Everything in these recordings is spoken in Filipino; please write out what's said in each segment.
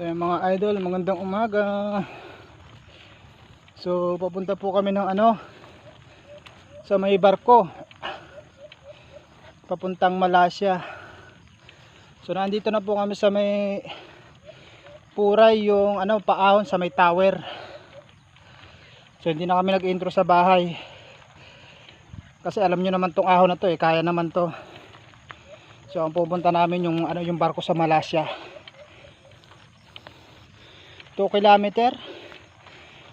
So yung mga idol, magandang umaga. So papunta po kami ng sa may barko papuntang Malaysia. So nandito na po kami sa may Puray, yung paahon sa may tower. So hindi na kami nag-intro sa bahay kasi alam nyo naman tong ahon na to kaya naman to. So ang pupunta namin yung barko sa Malaysia. 2 kilometer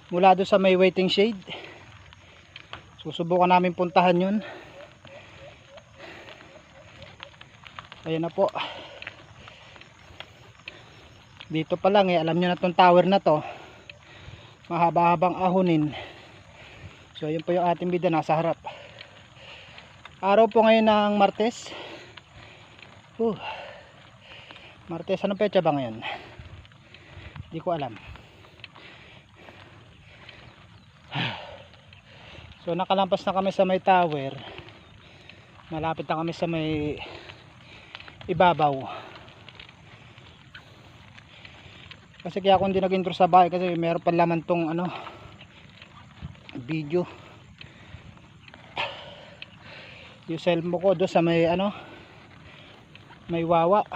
mula doon sa may waiting shade. Susubukan namin puntahan yun. Ayan na po. Dito pa lang alam nyo na tong tower na to, mahaba-habang ahonin. So yun po yung ating bida nasa harap. Araw po ngayon ng Martes. Martes, anong petsa ba ngayon? Hindi ko alam. So nakalampas na kami sa may tower. Malapit na kami sa may ibabaw. Kasi kaya ako hindi nag-intro sa bahay kasi meron pa laman tong video. Yung cellphone ko doon sa may may wawa.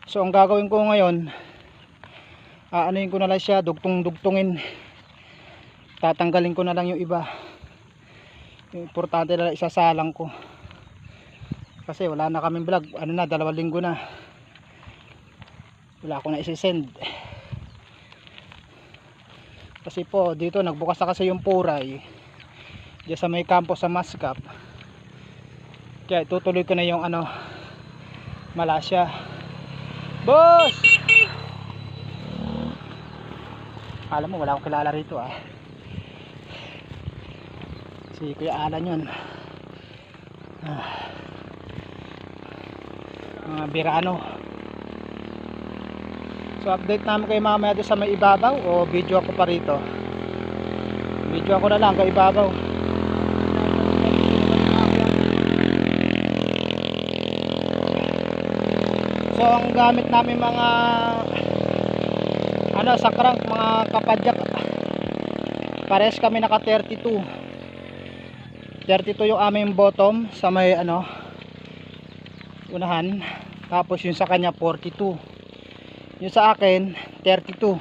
So ang gagawin ko ngayon, anuin ko na lang siya, dugtungin. Tatanggalin ko na lang yung iba. Yung importante na lang isasalang ko. Kasi wala na kaming vlog, 2 linggo na. Wala akong na isi-send. Kasi po dito nagbukas na kasi yung Puray diyan sa may kampo sa Mascap. Kaya tutuloy ko na yung Malaysia. Boss! Alam mo wala akong kilala rito si Kuya Alan yun. Mga birano. So update namin kayo mamaya doon sa may ibabaw o video ako pa rito. Video ako na lang kay ibabaw. So ang gamit namin mga sa crank, mga kapadyak, pares kami naka 32 yung aming bottom sa may unahan, tapos yung sa kanya 42, yung sa akin 32.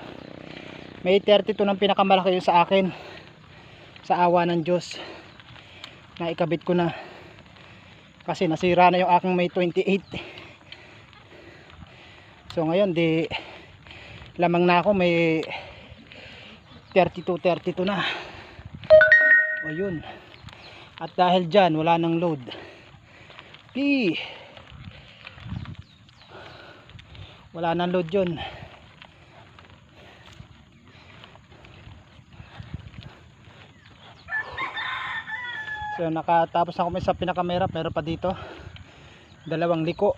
May 32 ng pinakamalaki yung sa akin. Sa awa ng Diyos na ikabit ko na kasi nasira na yung aking may 28. So ngayon lamang na ako may 32 na. Ayun. At dahil dyan wala nang load. Wala nang load yun. So nakatapos na kami sa pinakamerap. Meron pa dito 2 liko.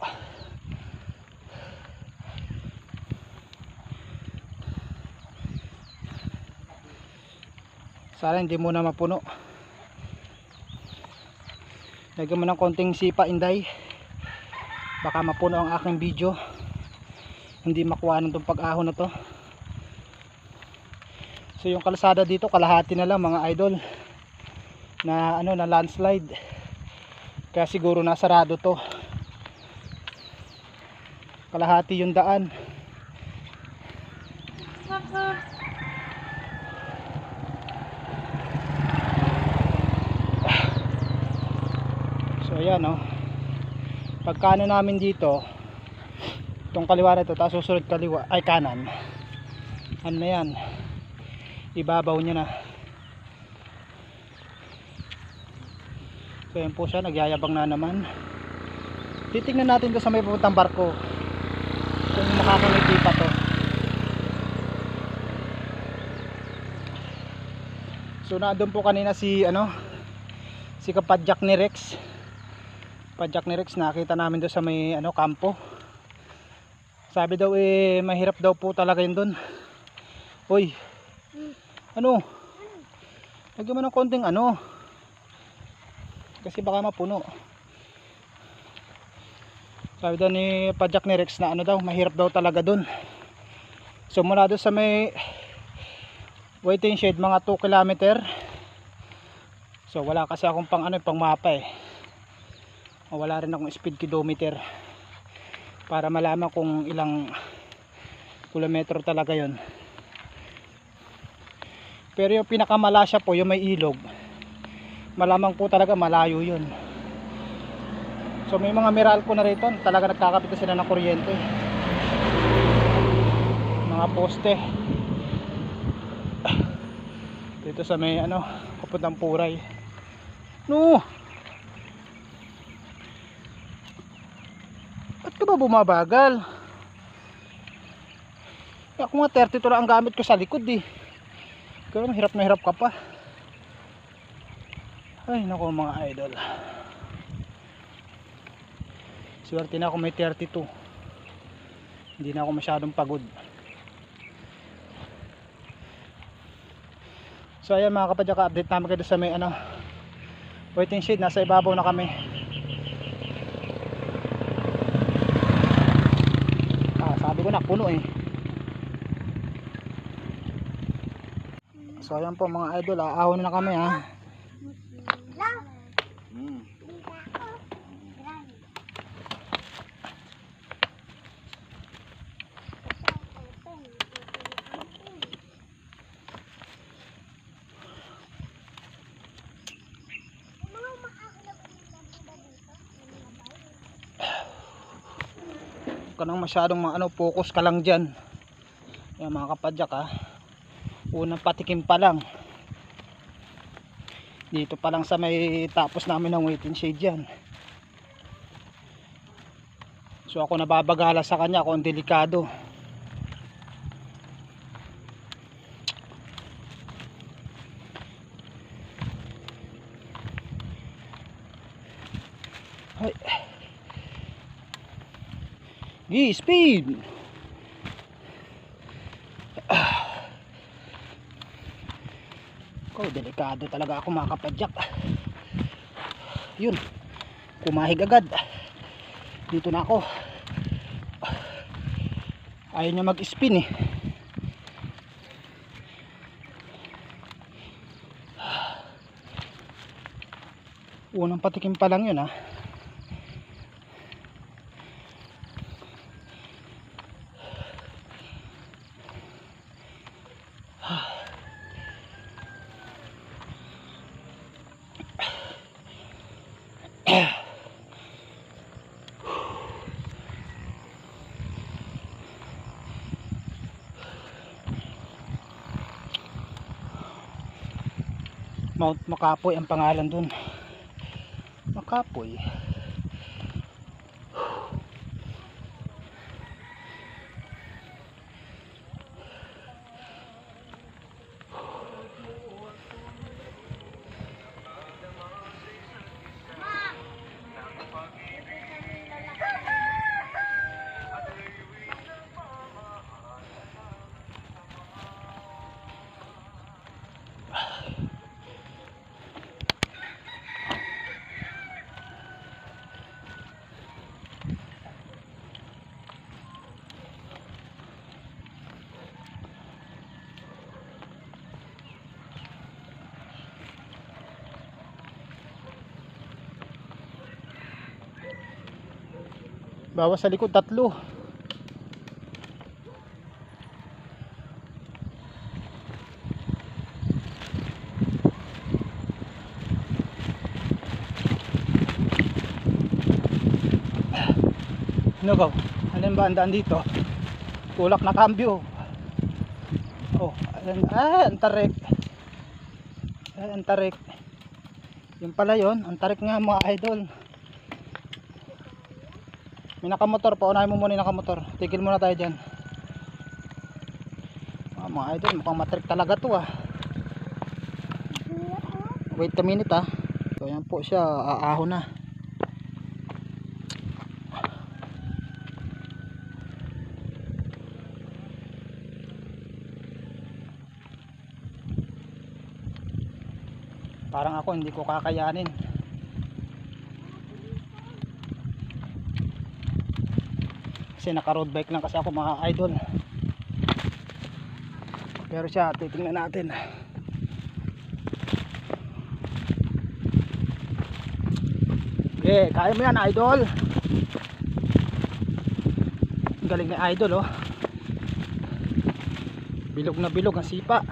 Sana hindi muna mapuno. Lagyan mo ng konting sipa, Inday. Baka mapuno ang aking video. Hindi makuha ng itong pag-ahon na to. So yung kalsada dito kalahati na lang mga idol na na landslide. Kaya siguro nasarado to. Kalahati yung daan. So ayan pagkano namin dito itong kaliwa na ito, tapos susunod kaliwa ay kanan, na yan, ibabaw nya na. So yan po siya, nagyayabang na naman. Titingnan natin doon sa may pupuntang barko kung makakangiti pa to. So naandun po kanina si kapadyak ni Rex. Padyak ni Rex, nakita namin doon sa may kampo. Sabi daw mahirap daw po talaga yun doon. Hoy, lagyan mo ng konting kasi baka mapuno. Sabi daw ni Padyak ni Rex na daw mahirap daw talaga doon. So mula doon sa may waiting shed mga 2 kilometer. So wala kasi akong pang mapa eh. Wala rin akong speed kilometer para malaman kung ilang kilometro talaga yon. Pero yung pinakamalasya po, yung may ilog, malamang po talaga malayo yun. So may mga Meralco na rito, talaga nagkakabit sila ng kuryente, mga poste dito sa may papuntang Puray. No, ba't ka ba bumabagal? Ako nga 32 lang ang gamit ko sa likod eh. Pero hirap na hirap ka pa. Ay naku mga idol, swerte na ako may 32. Hindi na ako masyadong pagod. So ayan mga kapadyak, update namin kayo sa may waiting shed. Nasa ibabaw na kami. Sabi ko na puno eh. So ayan po mga idol, ahon na kami ha. Kanang masyadong focus ka lang dyan. Ayan mga kapadyak ha. Unang patikim pa lang dito pa lang sa may tapos namin ng waiting shade yan. So ako nababagala sa kanya kung delikado. Ay. Speed. Delikado talaga ako mga kapadyak. Yun, kumahig agad. Dito na ako. Ayaw niya mag-spin eh. Unang patikim pa lang yun ha. Mount Makapoy ang pangalan dun. Makapoy. Bawas sa likod 3. Ano ba? Alin ba ang daan dito? Tulak na cambio. Oh, ang tarik. Ang tarik. Yung pala yun, ang tarik nga mga idol. May nakamotor, paunahin mo muna yung nakamotor. Tigil muna tayo dyan. Mga idol, mukhang matrik talaga to ah. Wait a minute ah. So yan po siya, aahon na. Parang ako hindi ko kakayanin. Kasi naka road bike lang kasi ako mga idol. Pero siya, titingnan natin. Kaya mo yan, idol. Galing na idol, oh. Bilog na bilog ang sipa.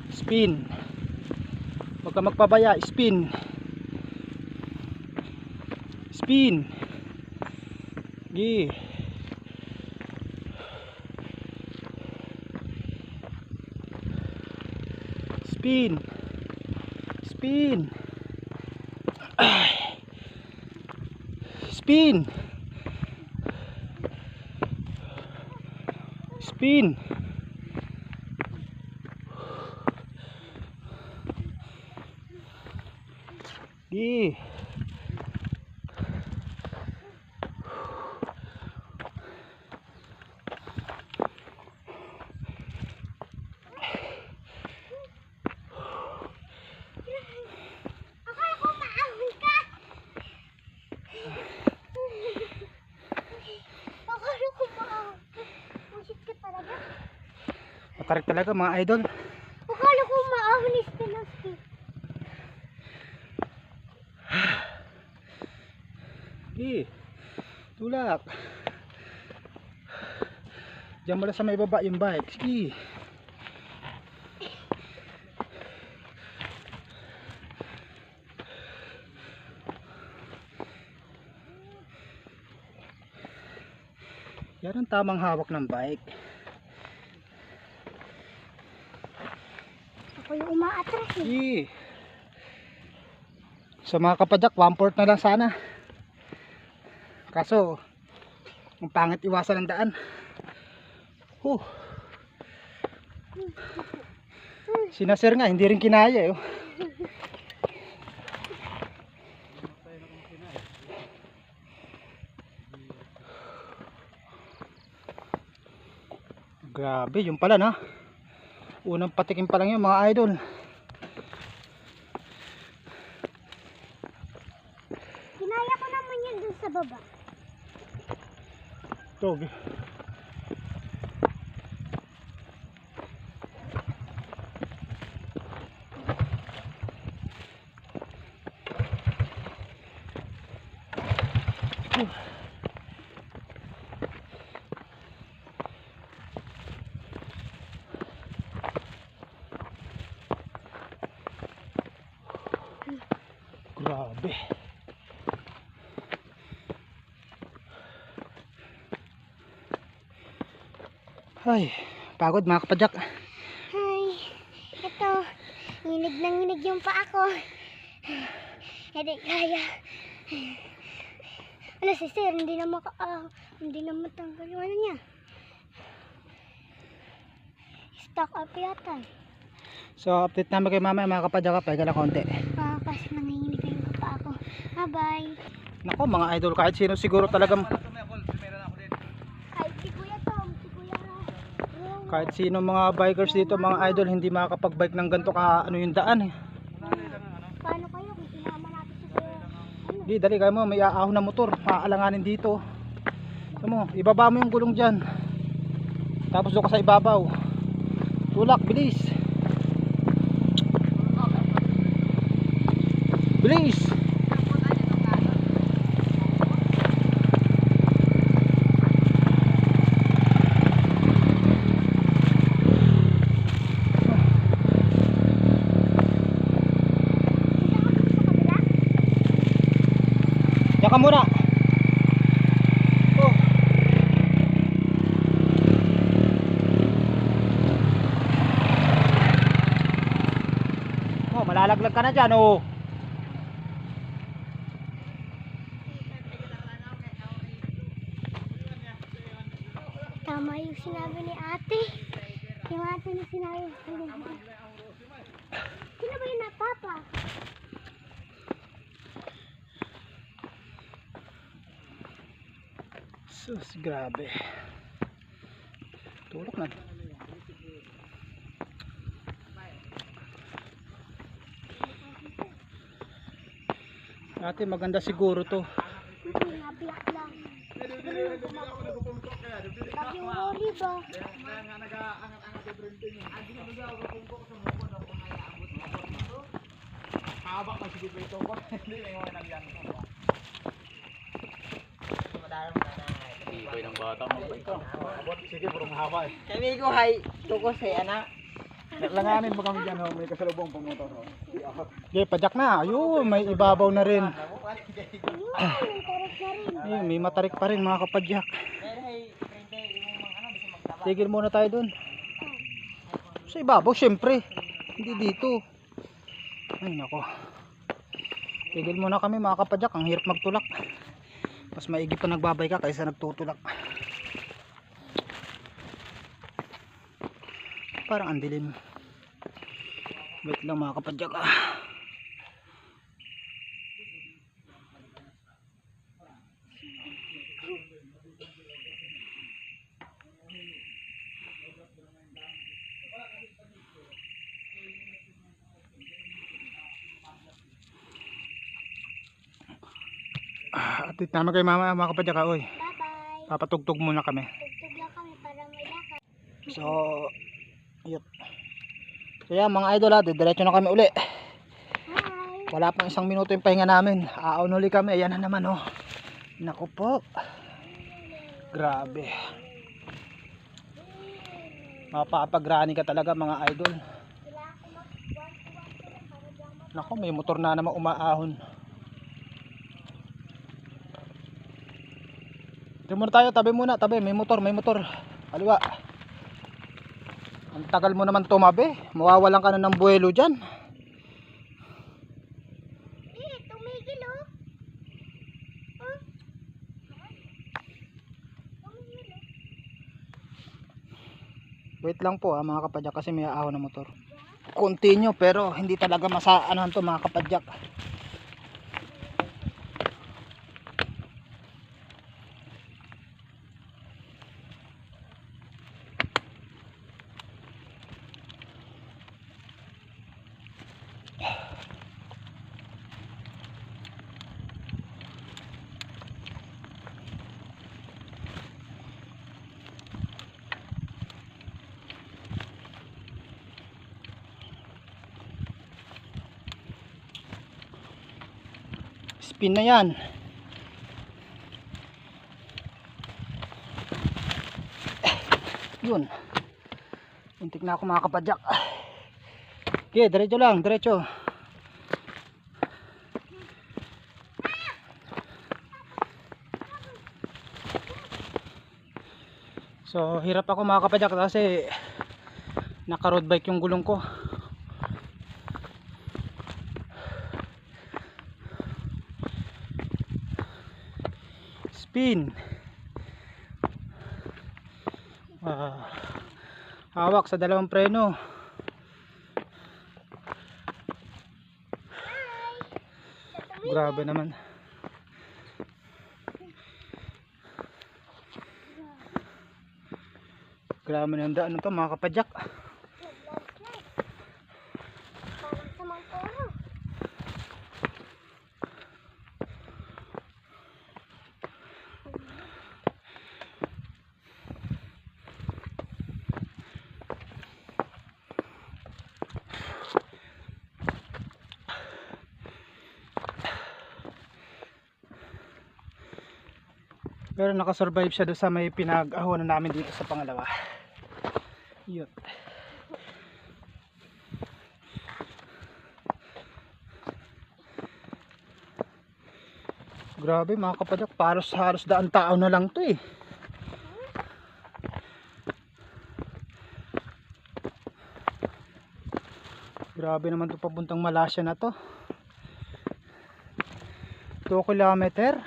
Spin. Huwag ka magpabaya, spin. Spin. Spin. Spin. Spin. Spin. Correct talaga mga idol. Akala ko maahonis ka na. Tulak. Diyan mo lang sa may baba yung bike. Sige. Yan ang tamang hawak ng bike. Ako yung umaatras eh. Sige. So mga kapadyak, 1/4 na lang sana. Kaso ang pangit iwasan ng daan. Sinasir nga, hindi rin kinaya eh. Grabe, yung pala na. Unang patikim pa lang yun mga idol. Kinaya ko naman yun dun sa baba. Tog. Grabe. Ay, pagod mga kapadyak. Ay, ito. Nginig na nginig yung paa ko. Hindi kaya. Ano si sir, hindi na matanggal yung ano niya. Stock up yata. So update namin kay mamaya mga kapadyak. Pahinga lang konti. Kasi nanginginig na yung paa ko. Bye-bye. Nako mga idol, kahit sino siguro talagang Ay, si Kuya Tom, si Kuya Ron. kahit sino mga bikers dito mga idol hindi makakapag-bike ng ganito ka ano yung daan eh. Paano kayo kung sinama natin si Kuya? Di, dali kayo mo, may aahon na motor, maaalanganin dito. Ito mo, ibaba mo yung gulong dyan. Tapos doon ka sa ibabaw. Tulak, bilis. Bilis. Diyan ka muna. Malalaglag ka na dyan, oh. Tama yung sinabi ni ate. Yung ate na sinabi. Sino ba yun na papa? Sus, grabe. Tulok na. Ate, maganda siguro to. Nabiyak lang. nang tumakbo. Nag-huli ba? Haba ka sige ito ko. Hindi mo nang yan. Ibay ng bata mo ba ito? Abot sige puro mahaba eh. Kami ko hay tukos eh anak. Langanin mo kami dyan, oh. May kasalubong pumotor. Oh. Okay, pajak na. Ayun, may ibabaw na rin. Ayun, ang tarik na rin. Ayun, may matarik pa rin mga kapadyak. Pero hay prende yung mga ano bisa magtaba. Tigil muna tayo dun. Sa ibabaw, syempre. Hindi dito. Ay, nako. Tigil muna kami mga kapadyak. Ang hirap magtulak. Mas maigi pa nagbabay ka kaysa nagtutulak. Parang ang dilim. Wait lang mga kapadyak ah. Atit naman kay mama mga kapadyak ah. Uy, Bye-bye. papatugtog muna kami. Tugtog lang kami para may lakad. So, yun. So yan mga idol ha, diretso na kami uli. Hi. Wala pang 1 minuto yung pahinga namin. Aaon uli kami, ayan na naman oh. Naku po. Grabe. Mapapagrani ka talaga mga idol. Naku, may motor na naman umaahon. Tabi muna tayo, tabi muna, tabi. May motor, may motor. Kaliwa. Ang tagal mo naman tumabi. Mawawalan ka na ng buwelo dyan. Tumigil oh. Oh. Tumigil oh. Wait lang po mga kapadyak kasi may ahon na motor. Continue pero hindi talaga masaanan to mga kapadyak. Spin na yan. Yun. Untik na ako mga kapadyak. Okay, diretso lang, diretso. So, hirap ako mga kapadyak kasi naka road bike yung gulong ko. Spin. Hawak sa dalawang preno. Grabe naman. Grabe na ang daan to mga kapadyak. Parang sa Mangkoro. Pero nakasurvive siya doon sa may pinag-ahonan namin dito sa pangalawa. Yun. Grabe mga kapadyak, halos daan tao na lang to eh. Grabe naman to papuntang Malasya na to. 2 kilometer.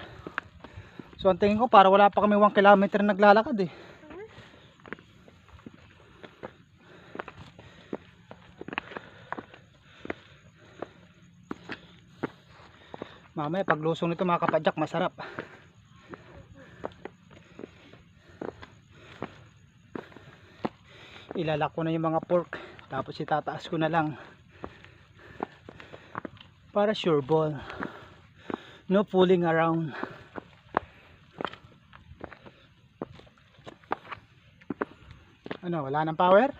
So ang tingin ko para wala pa kami 1 kilometer naglalakad eh. Mamaya paglusong nito mga kapadyak masarap. Ilalak ko na yung mga pork tapos itataas ko na lang para sure ball. No fooling around. Ano, wala nang power?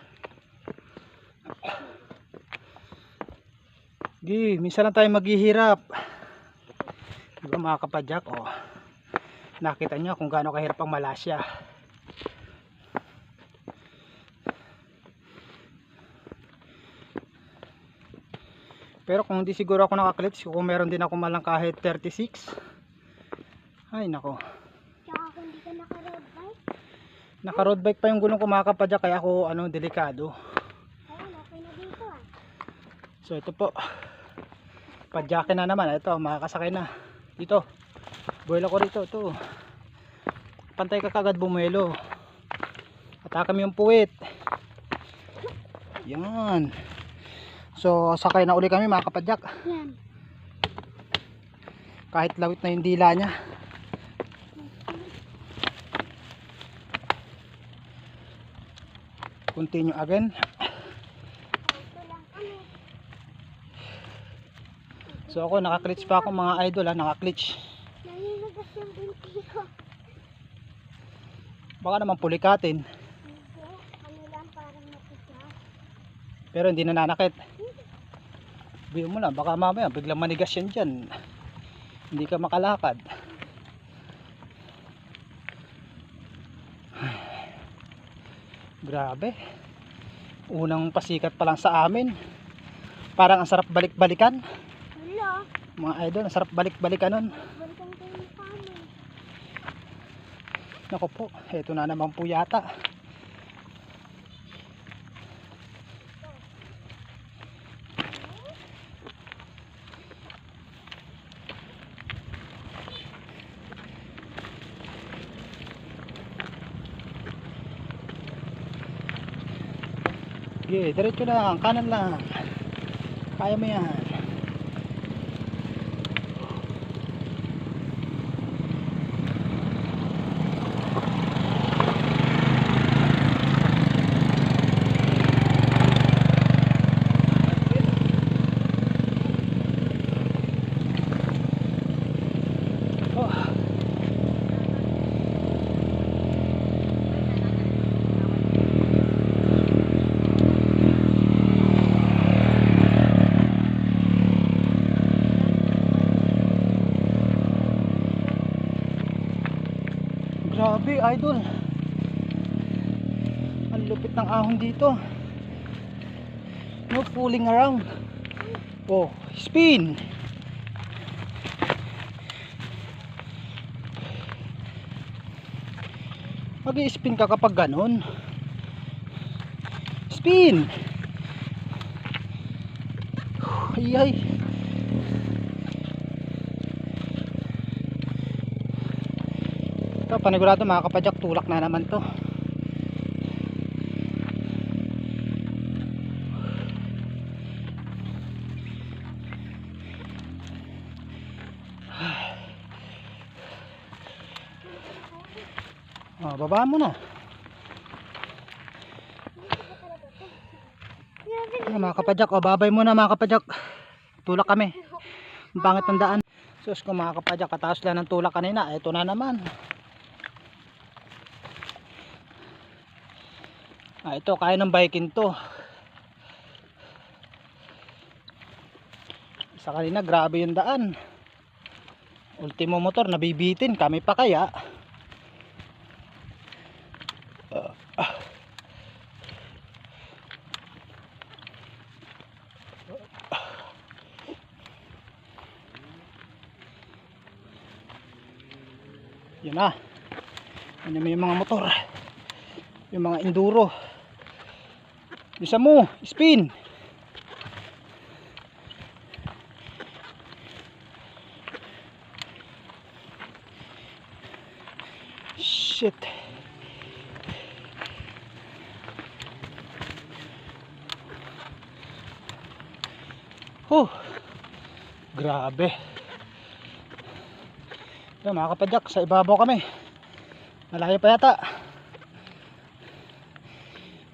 Gi, minsan lang tayo maghihirap. Diba mga kapadyak? Oh, nakita nyo kung gaano kahirap ang Malasya. Pero kung hindi siguro ako nakaklits, kung meron din ako malang kahit 36. Ay nako. Tsaka kung hindi ka naka-road bike. Naka road bike pa yung gulong ko mga kapadyak, kaya ako ano, delikado. Ayun, okay na dito ah. So ito po, padyakin na naman. Ito, makakasakay na dito. Buwelo ko rito. Ito, pantay ka kagad bumuelo. Atake yung puwit. Yan. So sakay na uli kami mga kapadyak. Yan. Kahit lawit na yung dila nya. Continue again. Ito lang kami. So ako nakaklitch pa ako mga idol ha, nakaklitch. Nangingigas yung binti ko. Baka naman pulikatin. Hindi. Ano lang, parang matigas. Pero hindi nananakit. Biyo mo lang, baka mamaya biglang manigas yan dyan. Hindi ka makalakad. Grabe. Unang pasikat pa lang sa amin. Parang ang sarap balik-balikan. Wala. Mga idol, ang sarap balik-balikan nun. Balikan kayo ni kami. Nako po, eto na naman po yata. Sige, diretso lang, kanan lang. Kaya mo yan. Oh. Grabe idol, ang lupit ng ahon dito. No fooling around. Oh, spin. Mag-i-spin ka kapag ganun. Spin. Ay ay. Ito, panigurado mga kapadyak, tulak na naman to. Oh, baba mo na. Ano, mga kapadyak, oh, babay muna mga kapadyak. Tulak kami. Ang pangit ng daan. Sus ko mga kapadyak, kataas lang ng tulak kanina. Ito na naman. Ito, kaya ng biking to. Sa kanina, grabe yung daan. Ultimo motor, nabibitin. Kami pa kaya. Yun na. Ano yung mga motor. Yung mga enduro. Bisa mo, spin. Shit. Grabe. Ito mga kapadyak, sa ibabaw kami. Malayo pa yata.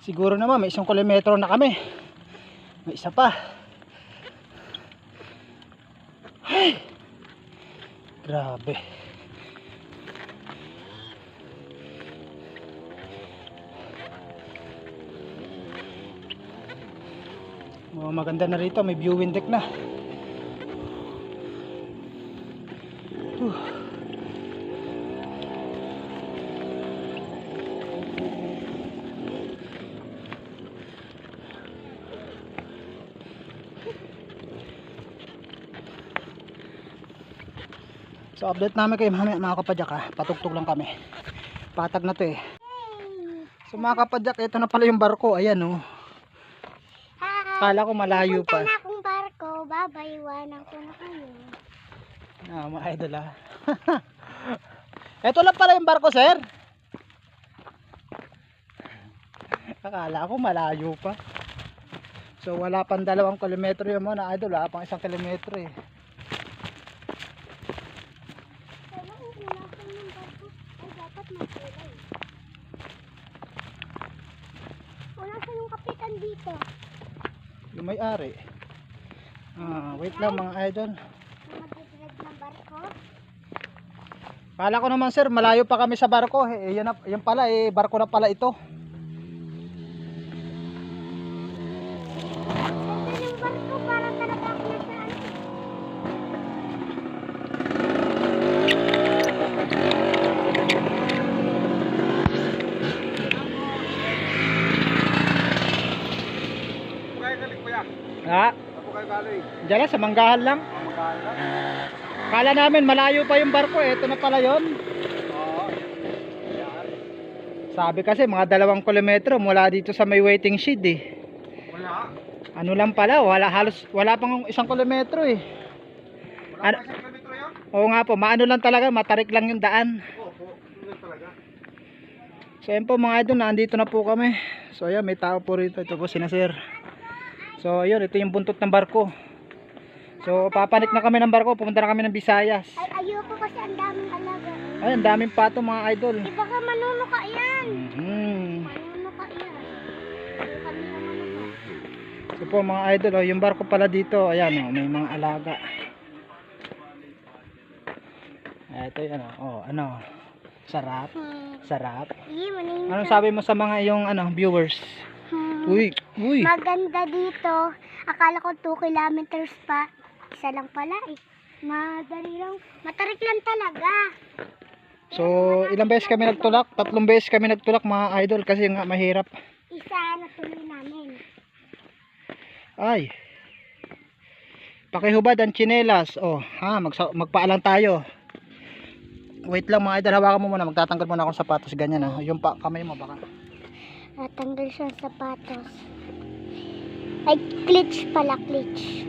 Siguro naman may 1 kilometro na kami. May isa pa. Ay, grabe. Oh, maganda na rito, may viewing deck na. Huh. So update namin kayo mamaya mga kapadyak ha. Patugtog lang kami. Patag na to eh. So mga kapadyak, ito na pala yung barko. Ayan oh. Kala ko malayo Punta pa. na akong barko. Babay, iwanan ko na kayo. Ah, mga idol ah. Ito lang pala yung barko, sir. Akala ko malayo pa. So wala pang 2 kilometro yun mga idol. Wala pang 1 kilometro eh. Kailan kung unasan ng barko, ay dapat magkulay. Unasan yung kapitan dito? Yung may-ari. Ah, wait lang mga idol. Yung magdidrive ng barko? Kala ko naman sir, malayo pa kami sa barko. Eh, yan pala eh, barko na pala ito. Ganda yung barko, para talaga ako nasa ano. Ha? Diyan lang, sa Manggahan lang. Kala namin malayo pa yung barko eh. Ito na pala yon. Sabi kasi mga 2 kilometro mula dito sa may waiting shed eh. Wala. Ano lang pala, wala pang 1 kilometro eh. Wala pa 1 kilometro yun? Oo nga po, maano lang talaga, matarik lang yung daan. Oo, yun talaga. So ayun po mga idol, nandito na po kami. So ayan, may tao po rito. Ito po sina sir. So ayun, ito yung buntot ng barko. So papanik na kami ng barko, pumunta na kami ng Visayas. Ay, ayoko kasi ang daming alaga. Ay, ang daming pato mga idol. Iba ka manunuka yan. Mhm. Manunuka yan. Ay, kami na manunuka. So po mga idol, oh, yung barko pala dito, ayan oh, may mga alaga. Ito yan oh, ano, sarap, sarap. Maningit Anong sabi mo sa mga yung ano, viewers? Uy, uy. Maganda dito. Akala ko 2 kilometers pa. Isa lang pala eh. Madali lang. Matarik lang talaga. So, ilang beses kami nagtulak? 3 beses kami nagtulak mga idol kasi nga mahirap. Isa na tuloy namin. Ay. Pakihubad ang tsinelas. Oh, ha, magpaalang tayo. Wait lang mga idol, hawakan mo muna. Magtatanggal muna akong sapatos ganyan ha. Yung kamay mo baka. Natanggal siya ang sapatos. Ay, clutch pala, clutch.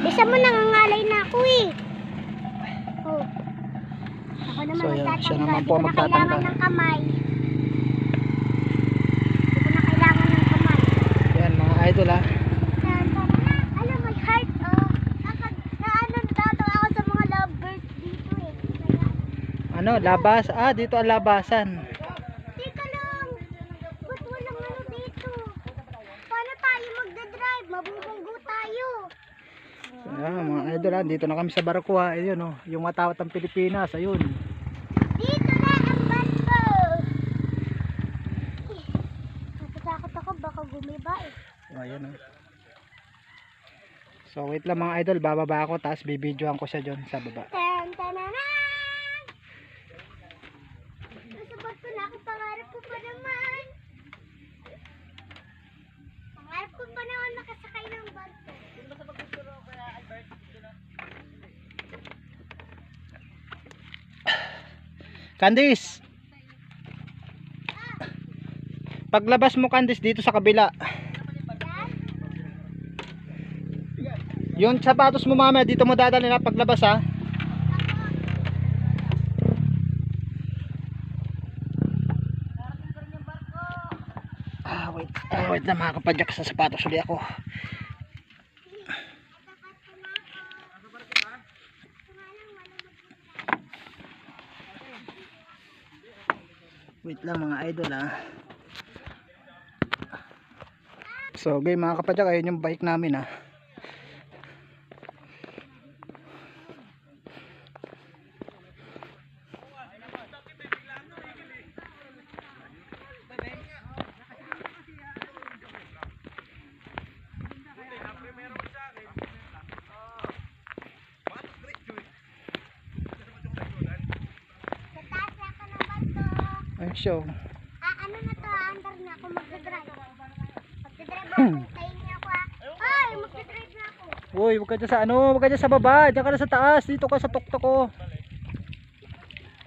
Bisa mo nangangalay na ako eh. Oh. Ako naman So, yan, magtatanggal. siya naman Di po ko na magtatanggal. kailangan ng kamay. Di ko na kailangan ng kamay. Yan mga idol ha. Alam, may heart oh. Naano ako sa mga lovebirds dito eh. Kaya, Ano, labas. Ah, dito ang labasan. teka lang. Ba't walang ano dito? Paano tayo magdadrive? Mabubunggo tayo. Ayan, mga idol ha. Dito na kami sa barko ha. Ayun oh, yung matawat ng Pilipinas. Ayun. Dito na ang barko. Natatakot ako, baka gumiba eh. Ayun oh. So wait lang mga idol, bababa ako tapos bibidyoan ko siya dyan sa baba. Tan tananan! Nasa barko na ako, pangarap ko pa naman. Pangarap ko pa naman makasakay ng barko. Candice! Paglabas mo Candice dito sa kabila. Yung sapatos mo mamaya dito mo dadalhin na paglabas ha. Wait na mga kapadyak, sa sapatos ulit ako. Wait lang mga idol ha. So okay mga kapadyak, ayun yung bike namin ha. Ayun siya. Oh. Ano na to, under na ako magdadrive. Magdadrive ako, tayo niya ako Ay, magdadrive na ako. Uy, huwag ka dyan sa ano, huwag ka dyan sa baba. Diyan ka na sa taas, dito ka sa tuktok ko.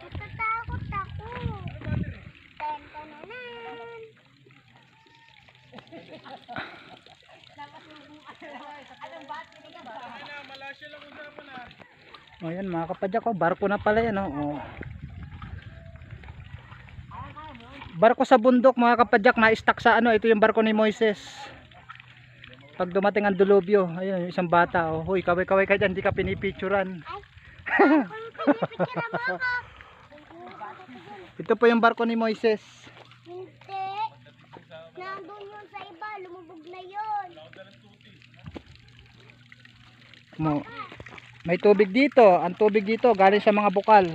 Natatakot ako. Tentananan. O yan mga kapadyak, oh, barko na pala yan. Oh. Barko sa bundok mga kapadyak, na-stuck sa ano, ito yung barko ni Moises. Pag dumating ang dilubyo, ayun yung isang bata. Oh. Huy, kaway-kaway ka dyan, hindi ka pinipicturan. Pinipicture mo ako. Ito po yung barko ni Moises. Hindi. Nandun yun sa iba, lumubog na yun. May tubig dito, ang tubig dito galing sa mga bukal.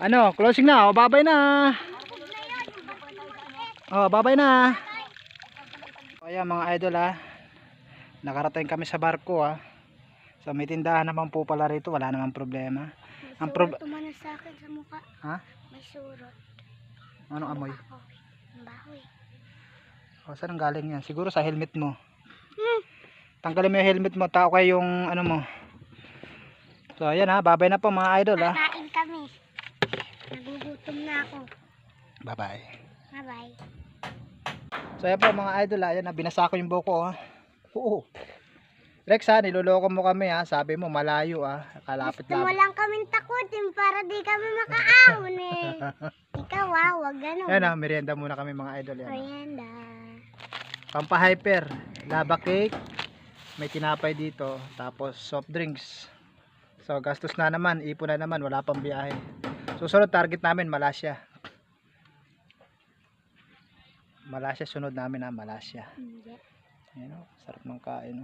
Ano, closing na, oh, babay na. Lumubog na yun, yung barko ng Moises. Oh, babay na. Ayan mga idol nakarating kami sa barko So may tindahan naman po pala rito, wala namang problema. Ang Surot tumana sa akin sa mukha. Ha? May surot. Anong amoy? Ang bahoy. O saan ang galing yan? Siguro sa helmet mo. Tanggalin mo yung helmet mo, tao kayo yung ano mo. So ayan babay na po mga idol Kakain kami. Nagugutom na ako. Bye bye. Bye bye. So ayan po mga idol ayan binasa ko yung buko Oo. Rex niloloko mo kami sabi mo malayo kalapit Gusto mo lang. lang kaming takutin para di kami makaahon Ikaw wag ganun. Ayan merienda muna kami mga idol yan. Merienda. Pampahyper, lava cake, may tinapay dito, tapos soft drinks. So gastos na naman, ipon na naman, wala pang biyahe. Susunod target namin Malaysia. Malaysia sunod namin Malaysia. Hindi. Ayun sarap ng kain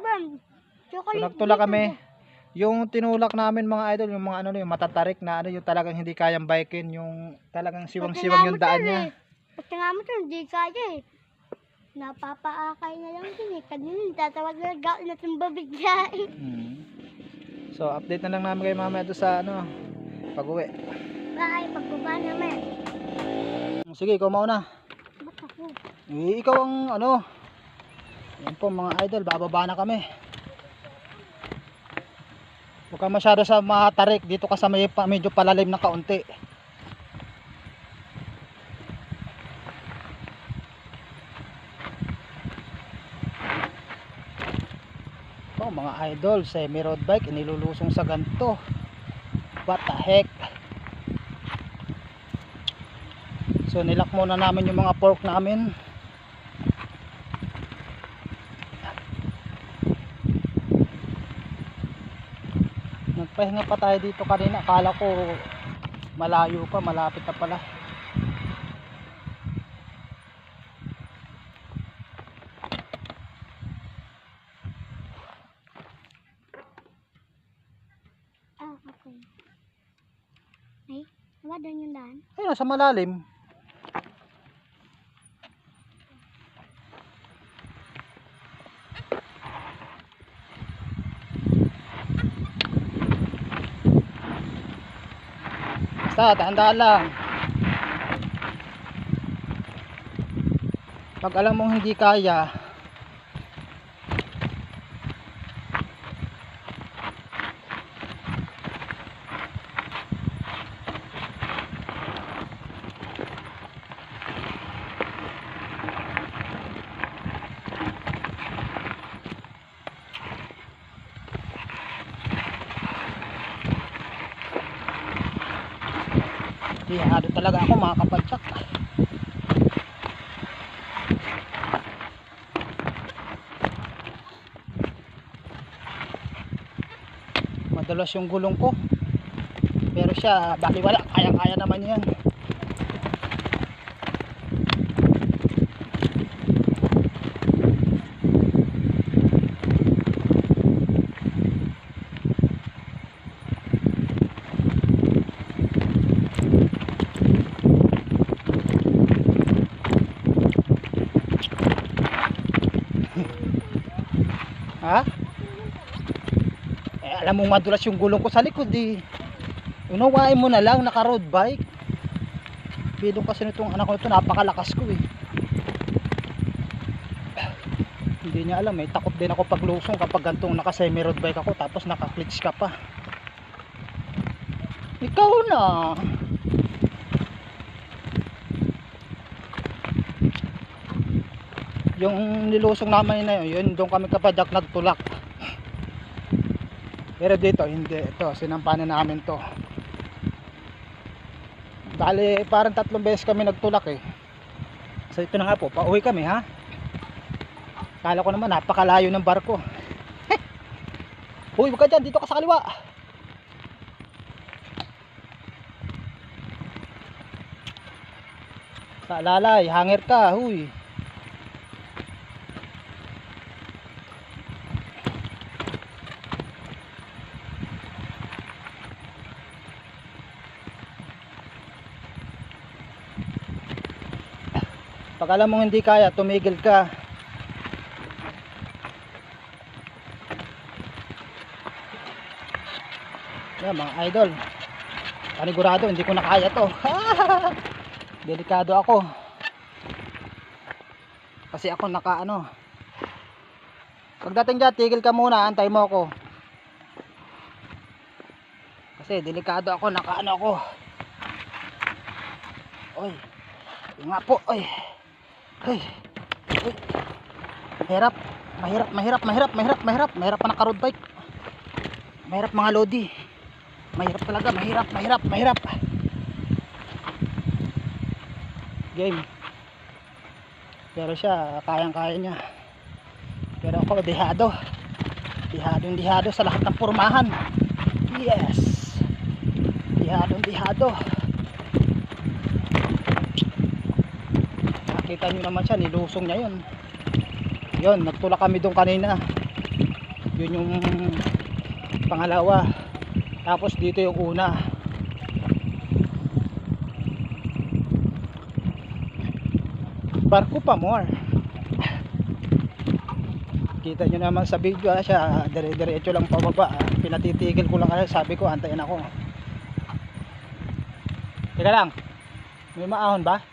Bam. So nagtulak kami. Yung tinulak namin mga idol, yung mga yung matatarik na yung talagang hindi kayang bikin, yung talagang siwang-siwang yung daan niya. Pati nga mo ito, hindi kaya Napapaakay na lang din Kanina tatawag na gaul na itong babigyan So update na lang namin kayo mamaya doon sa pag-uwi. Bye, pagbaba naman. Sige, ikaw mauna. Ba't ako? Ikaw ang yan po mga idol, bababa na kami. Huwag ka masyado sa matarik, dito ka sa medyo palalim na kaunti. Mga idol, semi road bike inilulusong sa ganto. What the heck. So nilak muna namin yung mga pork namin. Nagpahinga pa tayo dito kanina, akala ko malayo pa, malapit na pala. Okay. Ay, wala doon yung daan. Ay, nasa malalim. Basta, dahan-dahan lang. Pag alam mong hindi kaya, hihado talaga ako mga kapadyak. Madalas yung gulong ko, pero siya baliwala, kaya-kaya naman yan. Ha? Alam mo madulas yung gulong ko sa likod Unawain mo na lang, naka road bike. Bidong kasi nitong anak ko ito, napakalakas ko eh. Hindi niya alam eh, takot din ako paglusong kapag gantong naka semi road bike ako tapos naka clutch ka pa. Ikaw na. Yung nilusong naman na yun, doon kami kapadyak nagtulak. Pero dito hindi, ito sinampanan namin to. Bali parang 3 beses kami nagtulak eh. So ito na nga po, pauwi kami ha. Kala ko naman napakalayo ng barko. Uy, wag ka dyan, dito ka sa kaliwa. Sa lalay, hanger ka, huy. Pag alam mong hindi kaya, tumigil ka. Yan mga idol, panigurado hindi ko na kaya to. Delikado ako kasi ako naka ano. Pagdating dyan, tigil ka muna, antay mo ako kasi delikado ako, naka ano ako. Oy, yun nga po. Oy, oy, oy. Mahirap pa naka road bike. Mahirap mga lodi. Mahirap talaga, mahirap. Game. Pero siya, kayang-kaya niya. Pero ako, dihado sa lahat ng pormahan. Yes. Dihado. Nakita nyo naman siya, nilusong niya yun. Yun, nagtulak kami doon kanina. Yun yung pangalawa. Tapos dito yung una. Barko pa more. Kita nyo naman sa video siya dire-diretso lang pababa. Pinatitigil ko lang kasi sabi ko antayin ako. Teka lang, may maahon ba?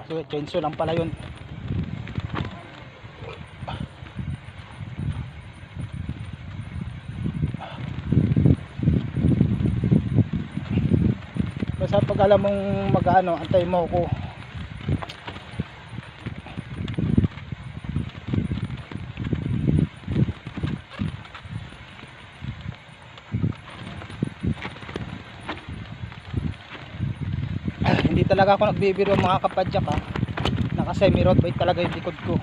So chainsaw lang pala yun. Basta pag alam mong mag-ano, antay mo ko. Hindi talaga ako nagbibiro mga kapadyak ha. Naka semi road bike talaga yung likod ko.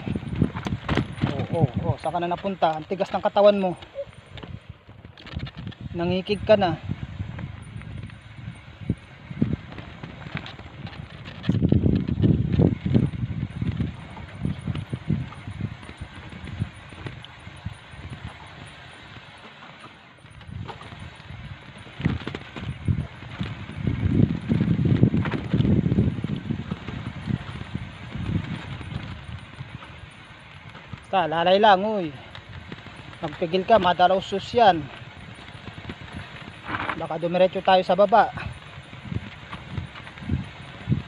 Saan ka na napunta? Ang tigas ng katawan mo. Nangikig ka na. Lalay lang uy. Magpigil ka, madalaw sus yan. Baka dumiretso tayo sa baba.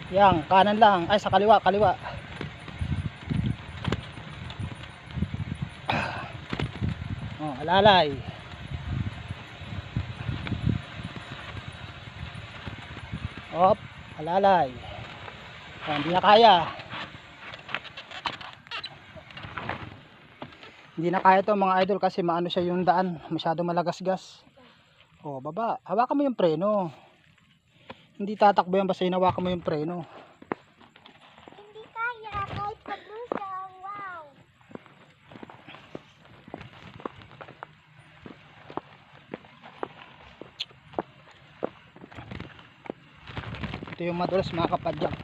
Yang, kanan lang. Ay, sa kaliwa. Alalay. Alalay. Hindi na kaya. Hindi na kaya to mga idol kasi maano siya yung daan, masyado malagasgas. Baba, hawakan mo yung preno. Hindi tatakbo yan basta hinawakan mo yung preno. Hindi kaya kahit paglusong. Wow. Ito yung madulas mga kapadyak.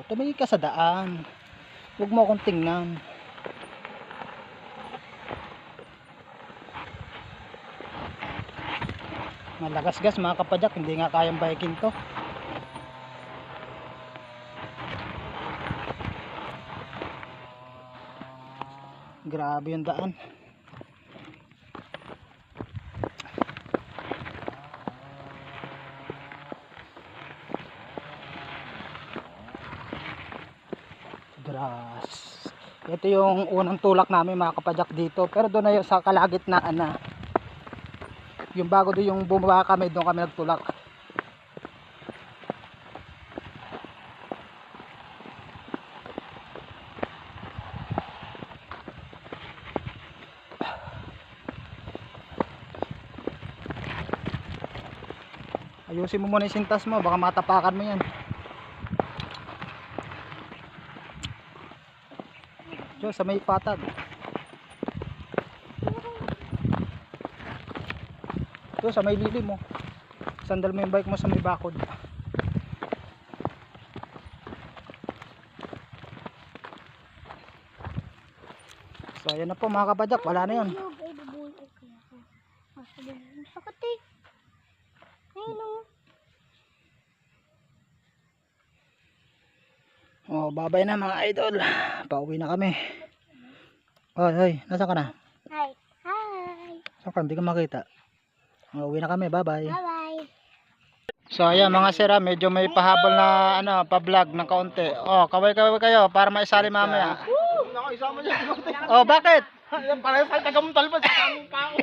Tumingin ka sa daan. Huwag mo akong tingnan. Malagas-gas mga kapadyak, hindi nga kayang biking to. Grabe yung daan. Grass. Ito yung unang tulak namin mga kapadyak dito. Pero doon na yun sa kalagitnaan na. Yung bago doon yung bumaba kami, doon kami nagtulak. Ayusin mo muna yung sintas mo, baka matapakan mo yan. Diyo sa may patag. Diyo sa may lilim mo. Sandal mo yung bike mo sa may bakod. So ayan na po mga kapadyak, wala na yun. Sakit eh. Ayun o. Oh, babay na mga idol. Pauwi na kami. Hoy, nasa ka na? Hi. Hi. Saan ka? Hindi ka makita. Uwi na kami, bye-bye. Bye-bye. So ayan mga sira, medyo may pahabol na ano, pa-vlog ng kaunti. Oh, kaway-kaway kayo para maisali mamaya. Ako, isama niya. Oh, bakit? Parang sa taga-muntal pa, sa kamong pao.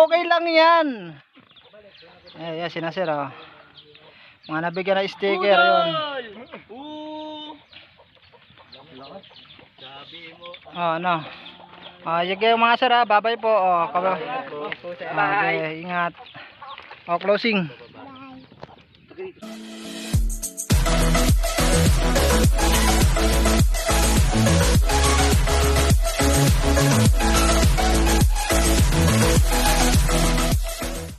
Okay lang yan. Ayan, sinasir oh. Mga nabigyan na sticker yun. Oh, ano. Sige mga sir, bye-bye po. Oh, okay, ingat. Oh, closing. Bye.